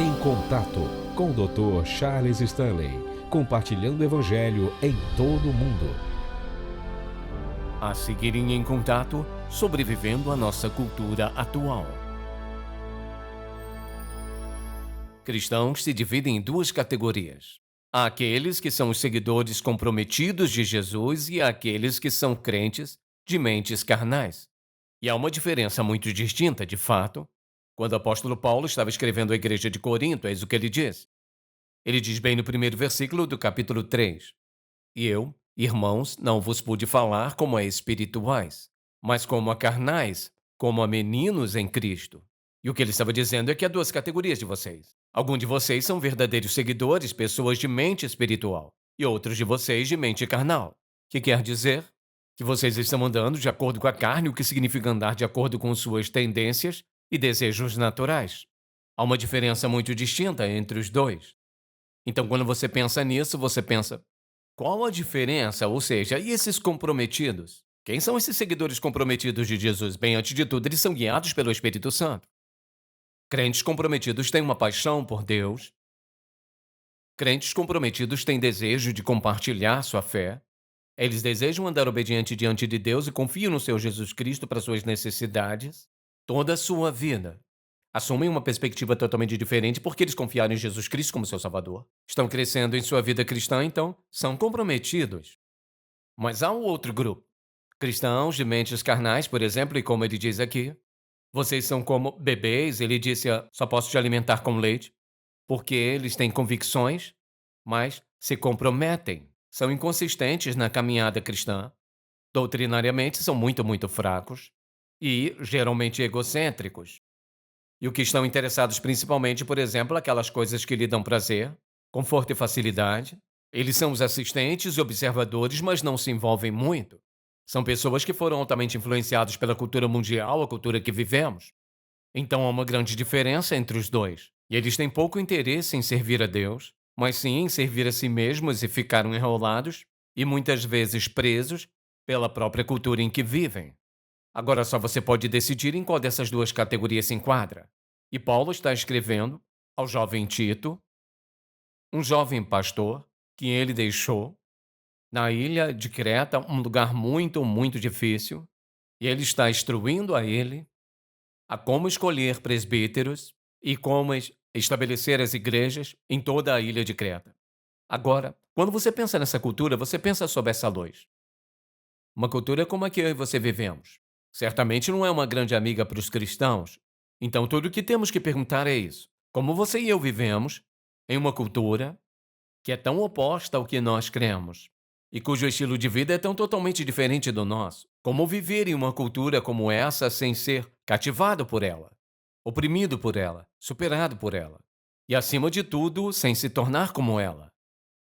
Em Contato, com o Dr. Charles Stanley, compartilhando o Evangelho em todo o mundo. A seguir em Contato, sobrevivendo à nossa cultura atual. Cristãos se dividem em duas categorias. Há aqueles que são os seguidores comprometidos de Jesus e há aqueles que são crentes de mentes carnais. E há uma diferença muito distinta, de fato. Quando o apóstolo Paulo estava escrevendo à igreja de Corinto, eis o que ele diz. Ele diz bem no primeiro versículo do capítulo 3: E eu, irmãos, não vos pude falar como a espirituais, mas como a carnais, como a meninos em Cristo. E o que ele estava dizendo é que há duas categorias de vocês. Alguns de vocês são verdadeiros seguidores, pessoas de mente espiritual, e outros de vocês de mente carnal. Que quer dizer que vocês estão andando de acordo com a carne, o que significa andar de acordo com suas tendências e desejos naturais. Há uma diferença muito distinta entre os dois. Então, quando você pensa nisso, você pensa: qual a diferença? Ou seja, e esses comprometidos? Quem são esses seguidores comprometidos de Jesus? Bem, antes de tudo, eles são guiados pelo Espírito Santo. Crentes comprometidos têm uma paixão por Deus. Crentes comprometidos têm desejo de compartilhar sua fé. Eles desejam andar obediente diante de Deus e confiam no seu Jesus Cristo para suas necessidades. Toda a sua vida. Assumem uma perspectiva totalmente diferente porque eles confiaram em Jesus Cristo como seu Salvador. Estão crescendo em sua vida cristã, então são comprometidos. Mas há um outro grupo. Cristãos de mentes carnais, por exemplo, e como ele diz aqui, vocês são como bebês, ele disse: só posso te alimentar com leite, porque eles têm convicções, mas se comprometem. São inconsistentes na caminhada cristã. Doutrinariamente são muito fracos e geralmente egocêntricos. E o que estão interessados principalmente, por exemplo, aquelas coisas que lhe dão prazer, conforto e facilidade. Eles são os assistentes e observadores, mas não se envolvem muito. São pessoas que foram altamente influenciadas pela cultura mundial, a cultura que vivemos. Então há uma grande diferença entre os dois. E eles têm pouco interesse em servir a Deus, mas sim em servir a si mesmos e ficaram enrolados e muitas vezes presos pela própria cultura em que vivem. Agora só você pode decidir em qual dessas duas categorias se enquadra. E Paulo está escrevendo ao jovem Tito, um jovem pastor que ele deixou na ilha de Creta, um lugar muito difícil, e ele está instruindo a ele a como escolher presbíteros e como estabelecer as igrejas em toda a ilha de Creta. Agora, quando você pensa nessa cultura, você pensa sobre essa luz. Uma cultura como a que eu e você vivemos. Certamente não é uma grande amiga para os cristãos. Então, tudo o que temos que perguntar é isso: como você e eu vivemos em uma cultura que é tão oposta ao que nós cremos e cujo estilo de vida é tão totalmente diferente do nosso? Como viver em uma cultura como essa sem ser cativado por ela, oprimido por ela, superado por ela e, acima de tudo, sem se tornar como ela?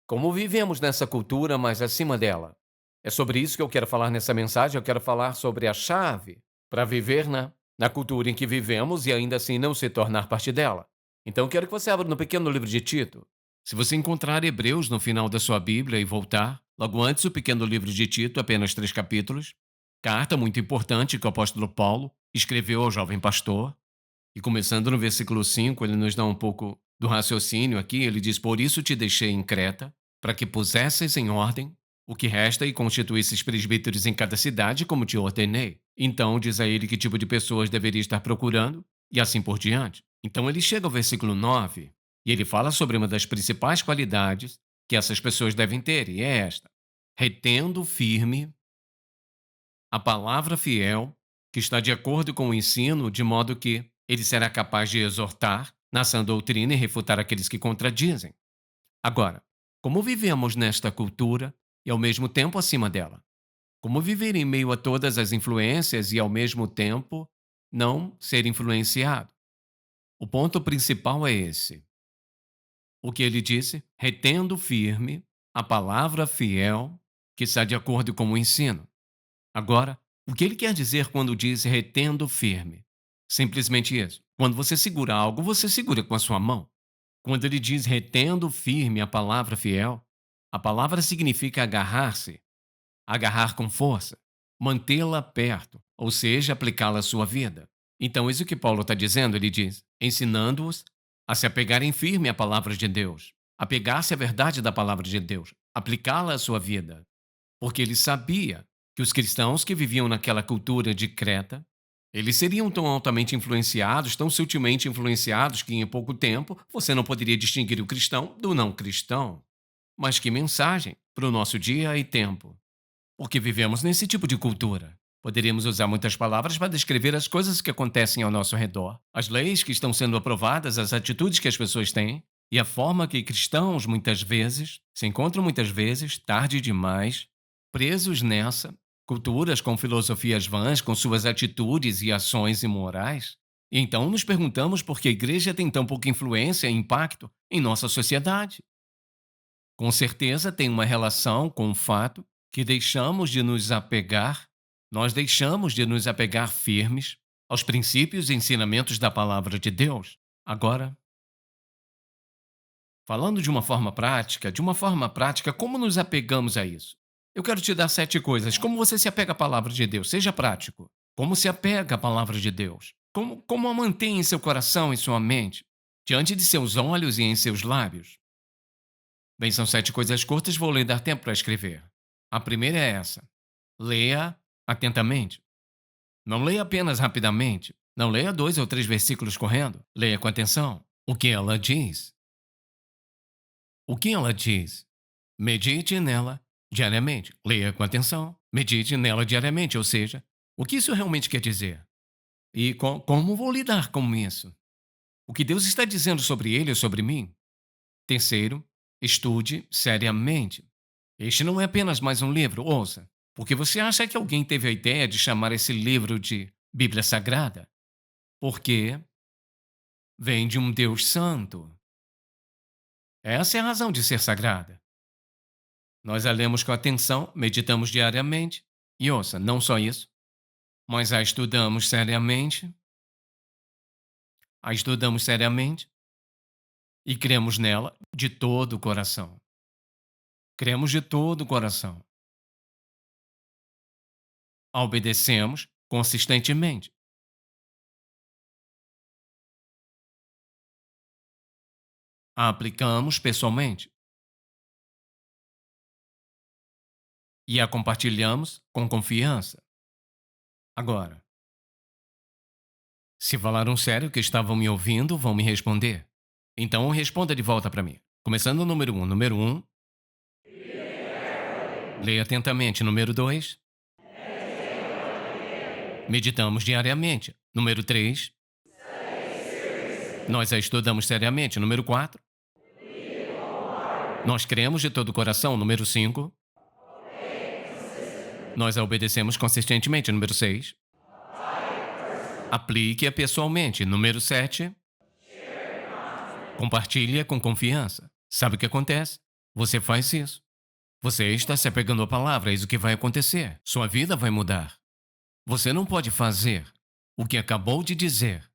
Como vivemos nessa cultura, mas acima dela? É sobre isso que eu quero falar nessa mensagem. Eu quero falar sobre a chave para viver na cultura em que vivemos e ainda assim não se tornar parte dela. Então eu quero que você abra no pequeno livro de Tito. Se você encontrar Hebreus no final da sua Bíblia e voltar, logo antes o pequeno livro de Tito, apenas 3 capítulos, carta muito importante que o apóstolo Paulo escreveu ao jovem pastor. E começando no versículo 5, ele nos dá um pouco do raciocínio aqui. Ele diz: Por isso te deixei em Creta, para que pusesses em ordem o que resta e constituísses presbíteros em cada cidade, como te ordenei. Então diz a ele que tipo de pessoas deveria estar procurando, e assim por diante. Então ele chega ao versículo 9, e ele fala sobre uma das principais qualidades que essas pessoas devem ter, e é esta: retendo firme a palavra fiel, que está de acordo com o ensino, de modo que ele será capaz de exortar na sã doutrina e refutar aqueles que contradizem. Agora, como vivemos nesta cultura e ao mesmo tempo acima dela? Como viver em meio a todas as influências e ao mesmo tempo não ser influenciado? O ponto principal é esse. O que ele disse? Retendo firme a palavra fiel, que está de acordo com o ensino. Agora, o que ele quer dizer quando diz retendo firme? Simplesmente isso. Quando você segura algo, você segura com a sua mão. Quando ele diz retendo firme a palavra fiel, a palavra significa agarrar-se, agarrar com força, mantê-la perto, ou seja, aplicá-la à sua vida. Então, isso que Paulo está dizendo, ele diz, ensinando-os a se apegarem firme à palavra de Deus, apegar-se à verdade da palavra de Deus, aplicá-la à sua vida. Porque ele sabia que os cristãos que viviam naquela cultura de Creta, eles seriam tão altamente influenciados, tão sutilmente influenciados, que em pouco tempo você não poderia distinguir o cristão do não cristão. Mas que mensagem para o nosso dia e tempo. Porque vivemos nesse tipo de cultura. Poderíamos usar muitas palavras para descrever as coisas que acontecem ao nosso redor, as leis que estão sendo aprovadas, as atitudes que as pessoas têm e a forma que cristãos muitas vezes se encontram muitas vezes tarde demais, presos nessa culturas com filosofias vãs, com suas atitudes e ações imorais. E então nos perguntamos por que a igreja tem tão pouca influência e impacto em nossa sociedade. Com certeza tem uma relação com o fato que deixamos de nos apegar, nós deixamos de nos apegar firmes aos princípios e ensinamentos da palavra de Deus. Agora, falando de uma forma prática, como nos apegamos a isso? Eu quero te dar 7 coisas. Como você se apega à palavra de Deus? Seja prático. Como se apega à palavra de Deus? Como a mantém em seu coração e sua mente, diante de seus olhos e em seus lábios? Bem, são 7 coisas curtas, vou lhe dar tempo para escrever. A primeira é essa. Leia atentamente. Não leia apenas rapidamente. Não leia 2 ou 3 versículos correndo. Leia com atenção. O que ela diz? O que ela diz? Medite nela diariamente. Leia com atenção. Medite nela diariamente, ou seja, o que isso realmente quer dizer? E como vou lidar com isso? O que Deus está dizendo sobre ele ou sobre mim? Terceiro, estude seriamente. Este não é apenas mais um livro, ouça. Porque você acha que alguém teve a ideia de chamar esse livro de Bíblia Sagrada? Porque vem de um Deus santo. Essa é a razão de ser sagrada. Nós a lemos com atenção, meditamos diariamente. E ouça, não só isso, mas a estudamos seriamente e cremos nela de todo o coração. Cremos de todo o coração. A obedecemos consistentemente. A aplicamos pessoalmente. E a compartilhamos com confiança. Agora, se falaram sério que estavam me ouvindo, vão me responder. Então responda de volta para mim. Começando no número 1. Número 1, leia atentamente. Número 2, meditamos diariamente. Número 3, nós a estudamos seriamente. Número 4, nós cremos de todo o coração. Número 5, nós a obedecemos consistentemente. Número 6, aplique-a pessoalmente. Número 7, compartilhe com confiança. Sabe o que acontece? Você faz isso. Você está se apegando à palavra, eis o que vai acontecer. Sua vida vai mudar. Você não pode fazer o que acabou de dizer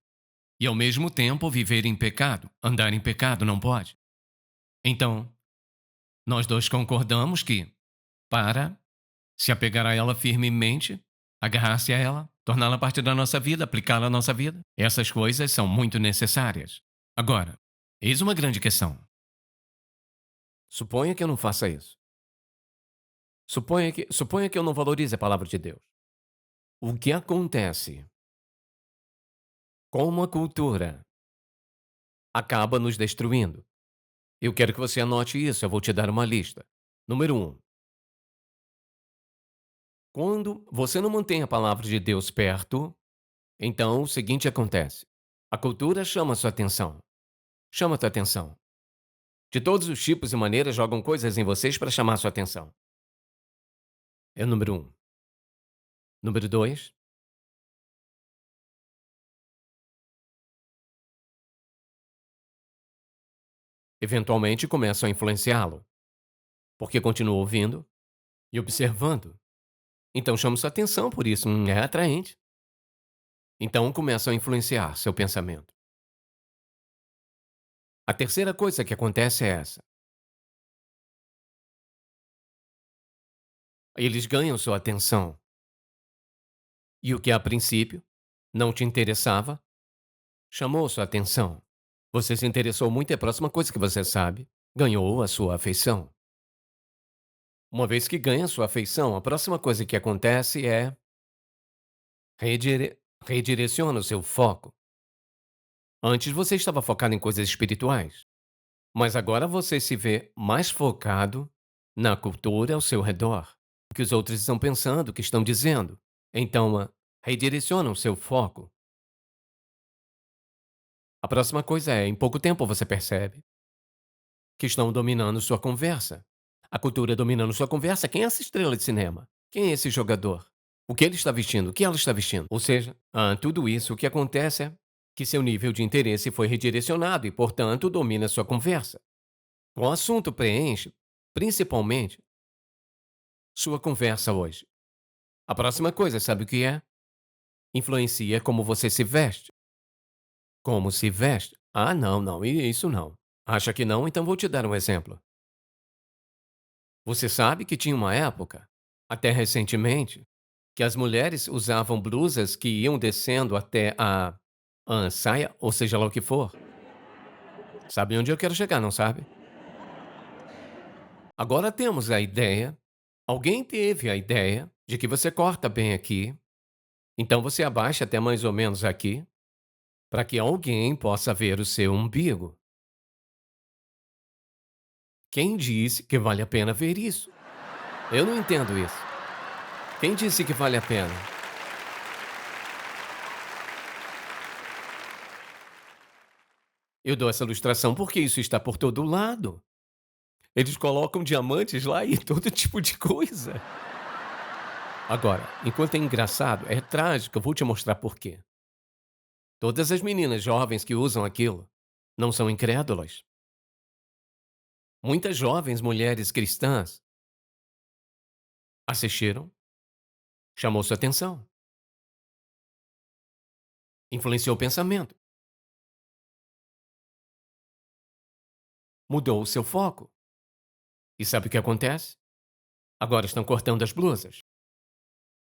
e ao mesmo tempo viver em pecado, andar em pecado, não pode. Então, nós dois concordamos que, para se apegar a ela firmemente, agarrar-se a ela, torná-la parte da nossa vida, aplicá-la à nossa vida, essas coisas são muito necessárias. Agora, eis uma grande questão. Suponha que eu não faça isso. Suponha que eu não valorize a palavra de Deus. O que acontece? Como a cultura acaba nos destruindo. Eu quero que você anote isso, eu vou te dar uma lista. Número 1. Quando você não mantém a palavra de Deus perto, então o seguinte acontece. A cultura chama sua atenção. Chama tua atenção. De todos os tipos e maneiras jogam coisas em vocês para chamar sua atenção. É o número 1. Número 2. Eventualmente começam a influenciá-lo, porque continua ouvindo e observando. Então chama sua atenção por isso, é atraente. Então começam a influenciar seu pensamento. A terceira coisa que acontece é essa. Eles ganham sua atenção. E o que a princípio não te interessava, chamou sua atenção. Você se interessou muito e a próxima coisa que você sabe, ganhou a sua afeição. Uma vez que ganha a sua afeição, a próxima coisa que acontece é redire redireciona o seu foco. Antes você estava focado em coisas espirituais, mas agora você se vê mais focado na cultura ao seu redor, o que os outros estão pensando, o que estão dizendo. Então, redireciona o seu foco. A próxima coisa é, em pouco tempo você percebe que estão dominando sua conversa. A cultura dominando sua conversa. Quem é essa estrela de cinema? Quem é esse jogador? O que ele está vestindo? O que ela está vestindo? Ou seja, tudo isso, o que acontece é que seu nível de interesse foi redirecionado e, portanto, domina sua conversa. O assunto preenche, principalmente, sua conversa hoje. A próxima coisa, sabe o que é? Influencia como você se veste. Como se veste? Ah, não, não, isso não. Acha que não? Então vou te dar um exemplo. Você sabe que tinha uma época, até recentemente, que as mulheres usavam blusas que iam descendo até a saia, ou seja lá o que for. Sabe onde eu quero chegar, não sabe? Agora temos a ideia, alguém teve a ideia de que você corta bem aqui, então você abaixa até mais ou menos aqui, para que alguém possa ver o seu umbigo. Quem disse que vale a pena ver isso? Eu não entendo isso. Quem disse que vale a pena? Eu dou essa ilustração porque isso está por todo lado. Eles colocam diamantes lá e todo tipo de coisa. Agora, enquanto é engraçado, é trágico, eu vou te mostrar por quê. Todas as meninas jovens que usam aquilo não são incrédulas. Muitas jovens mulheres cristãs assistiram, chamou sua atenção, influenciou o pensamento, mudou o seu foco. E sabe o que acontece? Agora estão cortando as blusas,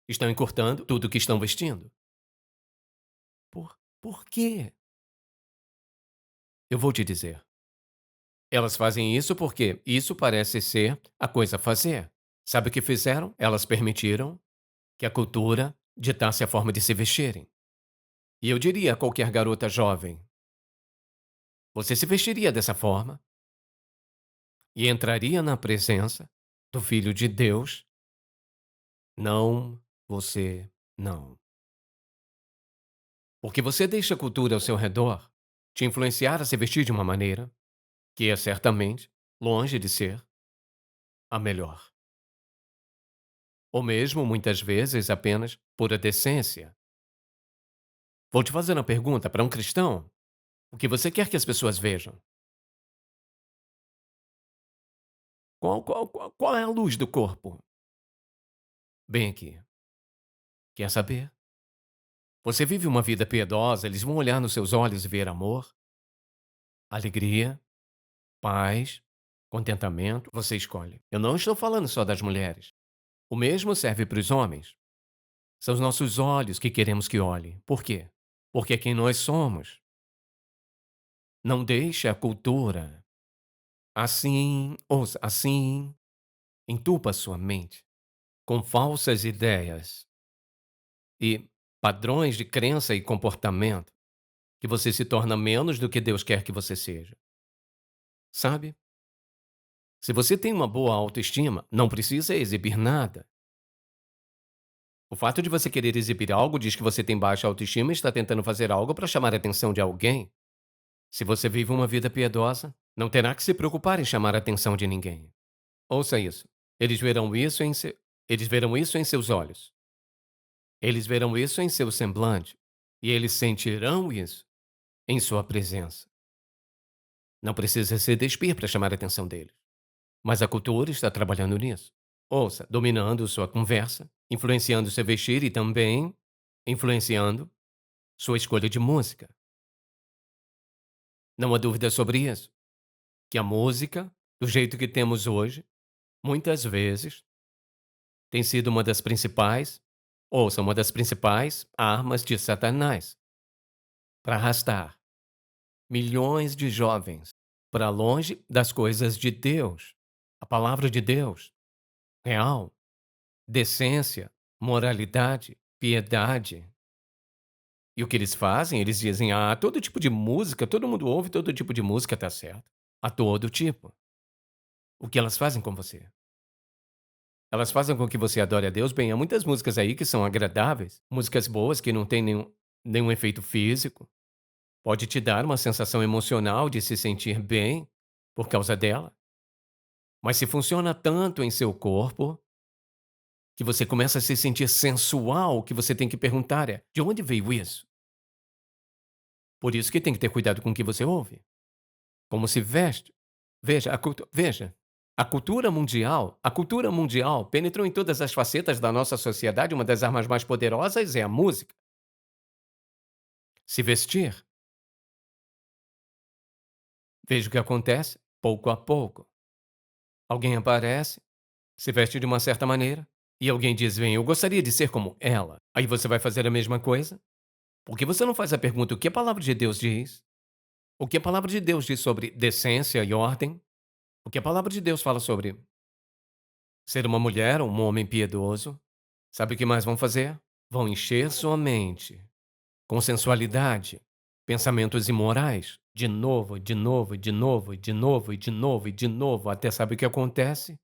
estão encurtando tudo o que estão vestindo. Por quê? Eu vou te dizer. Elas fazem isso porque isso parece ser a coisa a fazer. Sabe o que fizeram? Elas permitiram que a cultura ditasse a forma de se vestirem. E eu diria a qualquer garota jovem: você se vestiria dessa forma e entraria na presença do Filho de Deus? Não, você não. Porque você deixa a cultura ao seu redor te influenciar a se vestir de uma maneira que é certamente longe de ser a melhor. Ou mesmo, muitas vezes, apenas pura decência. Vou te fazer uma pergunta para um cristão: o que você quer que as pessoas vejam? Qual é a luz do corpo? Bem aqui. Quer saber? Você vive uma vida piedosa, eles vão olhar nos seus olhos e ver amor, alegria, paz, contentamento. Você escolhe. Eu não estou falando só das mulheres. O mesmo serve para os homens. São os nossos olhos que queremos que olhem. Por quê? Porque é quem nós somos. Não deixe a cultura assim, ouça, assim, entupa sua mente com falsas ideias e padrões de crença e comportamento que você se torna menos do que Deus quer que você seja. Sabe? Se você tem uma boa autoestima, não precisa exibir nada. O fato de você querer exibir algo diz que você tem baixa autoestima e está tentando fazer algo para chamar a atenção de alguém. Se você vive uma vida piedosa, não terá que se preocupar em chamar a atenção de ninguém. Ouça isso. Eles verão isso em eles verão isso em seus olhos. Eles verão isso em seu semblante. E eles sentirão isso em sua presença. Não precisa se despir para chamar a atenção deles. Mas a cultura está trabalhando nisso. Ouça, dominando sua conversa, influenciando seu vestir e também influenciando sua escolha de música. Não há dúvida sobre isso. Que a música, do jeito que temos hoje, muitas vezes tem sido uma das principais, ouça, uma das principais armas de Satanás para arrastar milhões de jovens para longe das coisas de Deus, a palavra de Deus, real, decência, moralidade, piedade. E o que eles fazem? Eles dizem: "Ah, todo tipo de música, todo mundo ouve todo tipo de música, tá certo". A todo tipo. O que elas fazem com você? Elas fazem com que você adore a Deus. Bem, há muitas músicas aí que são agradáveis, músicas boas que não têm nenhum efeito físico. Pode te dar uma sensação emocional de se sentir bem por causa dela. Mas se funciona tanto em seu corpo, que você começa a se sentir sensual, o que você tem que perguntar é: de onde veio isso? Por isso que tem que ter cuidado com o que você ouve. Como se veste. Veja, a cultura mundial penetrou em todas as facetas da nossa sociedade. Uma das armas mais poderosas é a música. Se vestir. Veja o que acontece, pouco a pouco. Alguém aparece, se veste de uma certa maneira, e alguém diz: "Bem, eu gostaria de ser como ela". Aí você vai fazer a mesma coisa? Por que você não faz a pergunta: o que a palavra de Deus diz? O que a palavra de Deus diz sobre decência e ordem? O que a palavra de Deus fala sobre ser uma mulher ou um homem piedoso? Sabe o que mais vão fazer? Vão encher sua mente com sensualidade, pensamentos imorais, de novo, de novo, de novo, de novo, de novo, de novo, até sabe o que acontece?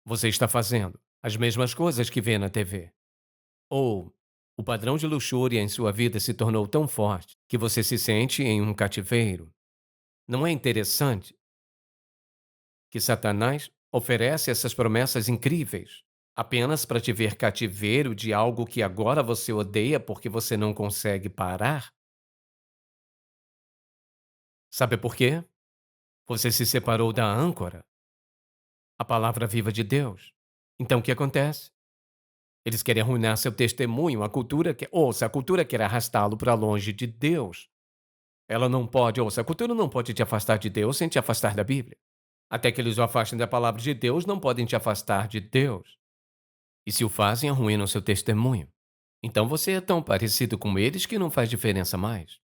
Você está fazendo as mesmas coisas que vê na TV. Ou o padrão de luxúria em sua vida se tornou tão forte que você se sente em um cativeiro. Não é interessante que Satanás oferece essas promessas incríveis apenas para te ver cativeiro de algo que agora você odeia porque você não consegue parar? Sabe por quê? Você se separou da âncora, a palavra viva de Deus. Então o que acontece? Eles querem arruinar seu testemunho, a cultura quer arrastá-lo para longe de Deus. Ela não pode, ouça, a cultura não pode te afastar de Deus sem te afastar da Bíblia. Até que eles o afastem da palavra de Deus, não podem te afastar de Deus. E se o fazem, arruinam seu testemunho. Então você é tão parecido com eles que não faz diferença mais.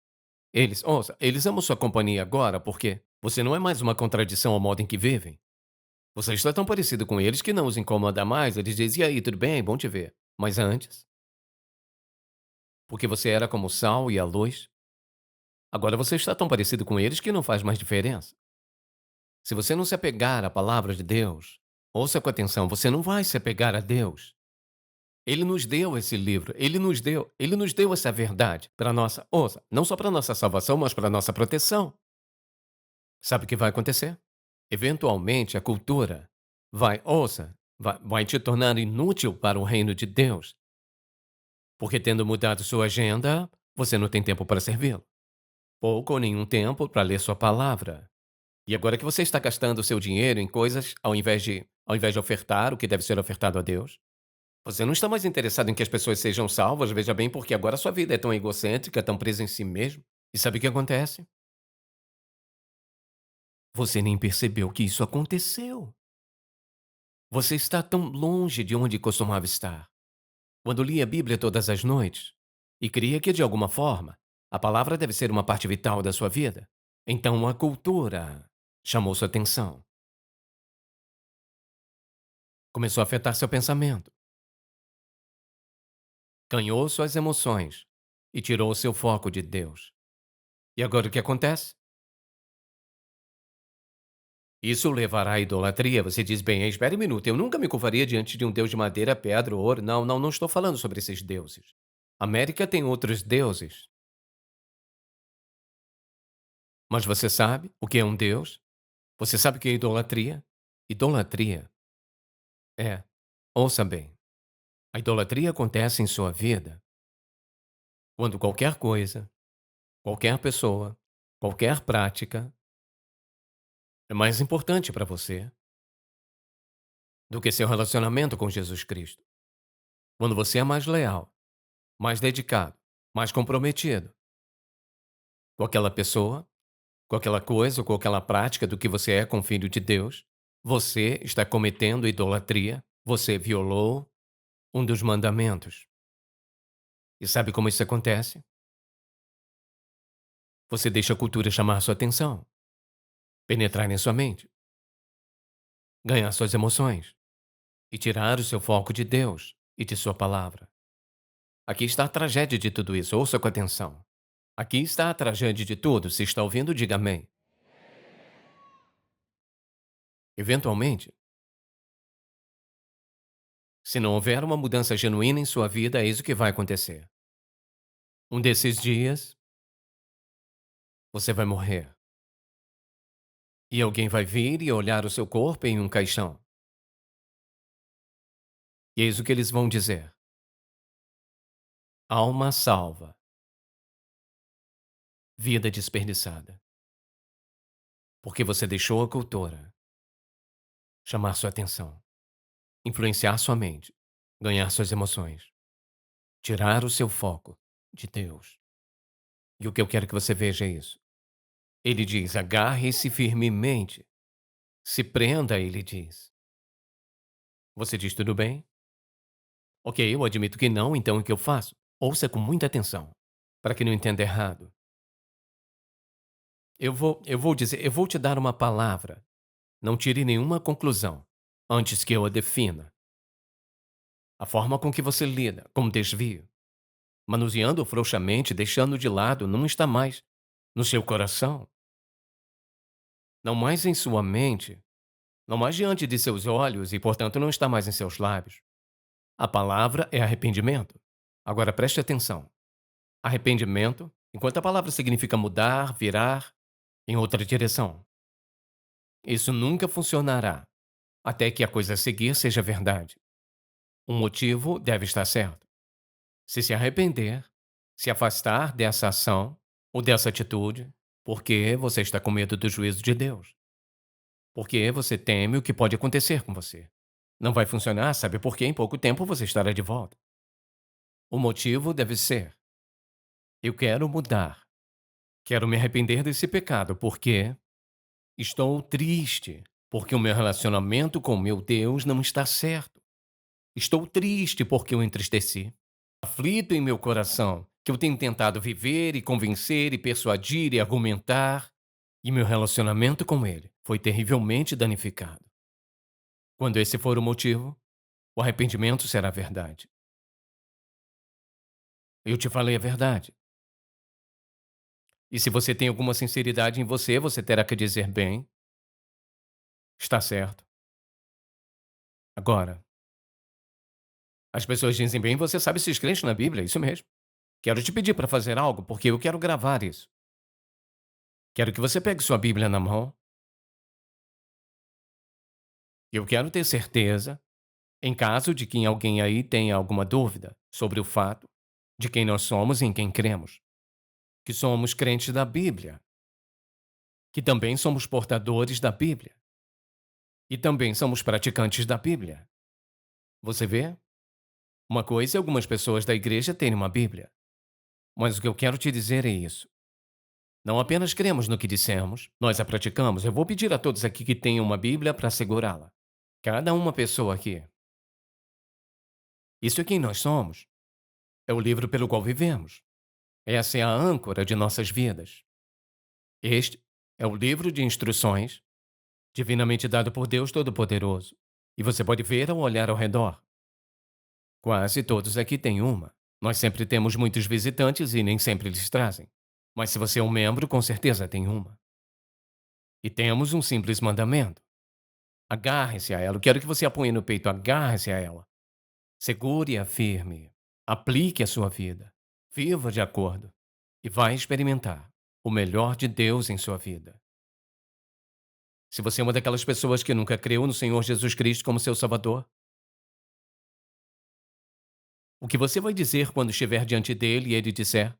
Eles amam sua companhia agora porque você não é mais uma contradição ao modo em que vivem. Você está tão parecido com eles que não os incomoda mais. Eles dizem: "E aí, tudo bem? Bom te ver". Mas antes, porque você era como o sal e a luz, agora você está tão parecido com eles que não faz mais diferença. Se você não se apegar à palavra de Deus, ouça com atenção, você não vai se apegar a Deus. Ele nos deu esse livro, ele nos deu essa verdade para nossa, ouça, não só para nossa salvação, mas para nossa proteção. Sabe o que vai acontecer? Eventualmente a cultura vai te tornar inútil para o reino de Deus, porque tendo mudado sua agenda, você não tem tempo para servi-lo. Pouco ou nenhum tempo para ler sua palavra. E agora que você está gastando seu dinheiro em coisas ao invés de ofertar o que deve ser ofertado a Deus, você não está mais interessado em que as pessoas sejam salvas, veja bem, porque agora sua vida é tão egocêntrica, tão presa em si mesmo. E sabe o que acontece? Você nem percebeu que isso aconteceu. Você está tão longe de onde costumava estar. Quando lia a Bíblia todas as noites e cria que, de alguma forma, a palavra deve ser uma parte vital da sua vida, então a cultura chamou sua atenção. Começou a afetar seu pensamento, ganhou suas emoções e tirou seu foco de Deus. E agora o que acontece? Isso levará à idolatria. Você diz: "Bem, espere um minuto, eu nunca me curvaria diante de um deus de madeira, pedra ou ouro". Não, não, não estou falando sobre esses deuses. A América tem outros deuses. Mas você sabe o que é um deus? Você sabe o que é idolatria? Idolatria é, ouça bem, a idolatria acontece em sua vida quando qualquer coisa, qualquer pessoa, qualquer prática é mais importante para você do que seu relacionamento com Jesus Cristo. Quando você é mais leal, mais dedicado, mais comprometido com aquela pessoa, com aquela coisa ou com aquela prática do que você é com o Filho de Deus, você está cometendo idolatria, você violou um dos mandamentos. E sabe como isso acontece? Você deixa a cultura chamar sua atenção, penetrar em sua mente, ganhar suas emoções e tirar o seu foco de Deus e de sua palavra. Aqui está a tragédia de tudo isso, ouça com atenção. Aqui está a tragédia de tudo, se está ouvindo, diga amém. Eventualmente, se não houver uma mudança genuína em sua vida, eis o que vai acontecer. Um desses dias, você vai morrer. E alguém vai vir e olhar o seu corpo em um caixão. E eis o que eles vão dizer: alma salva, vida desperdiçada. Porque você deixou a cultura chamar sua atenção, influenciar sua mente, ganhar suas emoções, tirar o seu foco de Deus. E o que eu quero que você veja é isso. Ele diz: agarre-se firmemente, se prenda, ele diz. Você diz tudo bem? Ok, eu admito que não, então o que eu faço? Ouça com muita atenção, para que não entenda errado. Eu vou te dar uma palavra. Não tire nenhuma conclusão antes que eu a defina. A forma com que você lida, como desvio, manuseando frouxamente, deixando de lado, não está mais no seu coração, não mais em sua mente, não mais diante de seus olhos e, portanto, não está mais em seus lábios. A palavra é arrependimento. Agora preste atenção. Arrependimento, enquanto a palavra significa mudar, virar em outra direção. Isso nunca funcionará até que a coisa a seguir seja verdade. O motivo deve estar certo. Se arrepender, se afastar dessa ação ou dessa atitude, porque você está com medo do juízo de Deus. Porque você teme o que pode acontecer com você. Não vai funcionar, sabe por quê? Em pouco tempo você estará de volta. O motivo deve ser: eu quero mudar. Quero me arrepender desse pecado, porque estou triste, porque o meu relacionamento com meu Deus não está certo. Estou triste porque eu entristeci. Aflito em meu coração, que eu tenho tentado viver e convencer e persuadir e argumentar, e meu relacionamento com ele foi terrivelmente danificado. Quando esse for o motivo, o arrependimento será verdade. Eu te falei a verdade. E se você tem alguma sinceridade em você, você terá que dizer bem, está certo. Agora, as pessoas dizem bem, você sabe se crente na Bíblia, isso mesmo. Quero te pedir para fazer algo, porque eu quero gravar isso. Quero que você pegue sua Bíblia na mão. Eu quero ter certeza, em caso de que alguém aí tenha alguma dúvida sobre o fato de quem nós somos e em quem cremos, que somos crentes da Bíblia, que também somos portadores da Bíblia e também somos praticantes da Bíblia. Você vê? Uma coisa é algumas pessoas da igreja terem uma Bíblia, mas o que eu quero te dizer é isso. Não apenas cremos no que dissemos, nós a praticamos. Eu vou pedir a todos aqui que tenham uma Bíblia para segurá-la. Cada uma pessoa aqui. Isso é quem nós somos. É o livro pelo qual vivemos. Essa é a âncora de nossas vidas. Este é o livro de instruções, divinamente dado por Deus Todo-Poderoso. E você pode ver ao olhar ao redor. Quase todos aqui têm uma. Nós sempre temos muitos visitantes e nem sempre eles trazem. Mas se você é um membro, com certeza tem uma. E temos um simples mandamento. Agarre-se a ela. Eu quero que você apoie no peito. Agarre-se a ela. Segure-a firme. Aplique a sua vida. Viva de acordo. E vai experimentar o melhor de Deus em sua vida. Se você é uma daquelas pessoas que nunca creu no Senhor Jesus Cristo como seu Salvador, o que você vai dizer quando estiver diante dele e ele disser: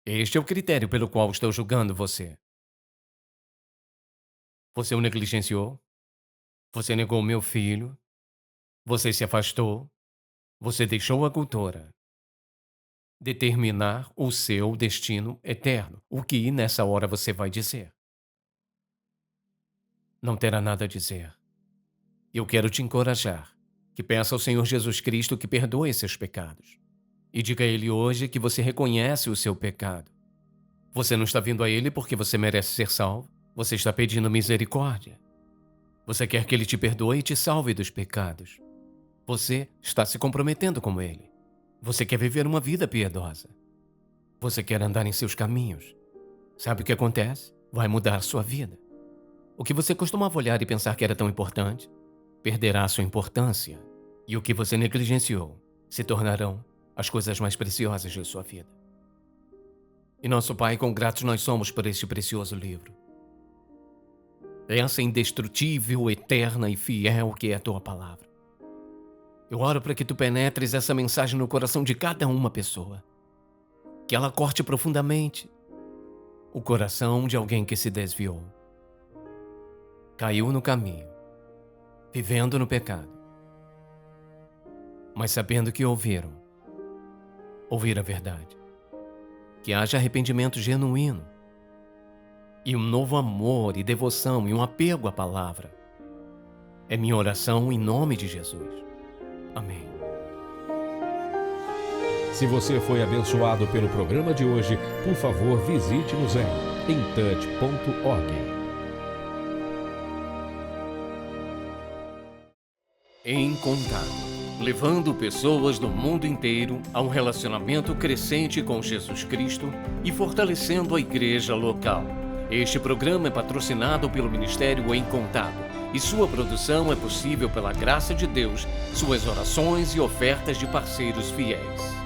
este é o critério pelo qual estou julgando você. Você o negligenciou, você negou meu filho, você se afastou, você deixou a cultura determinar o seu destino eterno. O que nessa hora você vai dizer? Não terá nada a dizer. Eu quero te encorajar que peça ao Senhor Jesus Cristo que perdoe seus pecados E diga a Ele hoje que você reconhece o seu pecado. Você não está vindo a Ele porque você merece ser salvo. Você está pedindo misericórdia. Você quer que Ele te perdoe e te salve dos pecados. Você está se comprometendo com Ele. Você quer viver uma vida piedosa. Você quer andar em seus caminhos. Sabe o que acontece? Vai mudar a sua vida. O que você costumava olhar e pensar que era tão importante, perderá a sua importância. E o que você negligenciou se tornarão as coisas mais preciosas de sua vida. E nosso Pai, quão gratos nós somos por este precioso livro. Essa indestrutível, eterna e fiel que é a Tua Palavra. Eu oro para que Tu penetres essa mensagem no coração de cada uma pessoa. Que ela corte profundamente o coração de alguém que se desviou. Caiu no caminho, vivendo no pecado. Mas sabendo que ouvir a verdade. Que haja arrependimento genuíno. E um novo amor e devoção e um apego à palavra. É minha oração em nome de Jesus. Amém. Se você foi abençoado pelo programa de hoje, por favor, visite-nos em intouch.org. Em Contato, levando pessoas do mundo inteiro a um relacionamento crescente com Jesus Cristo e fortalecendo a igreja local. Este programa é patrocinado pelo Ministério Em Contato e sua produção é possível pela graça de Deus, suas orações e ofertas de parceiros fiéis.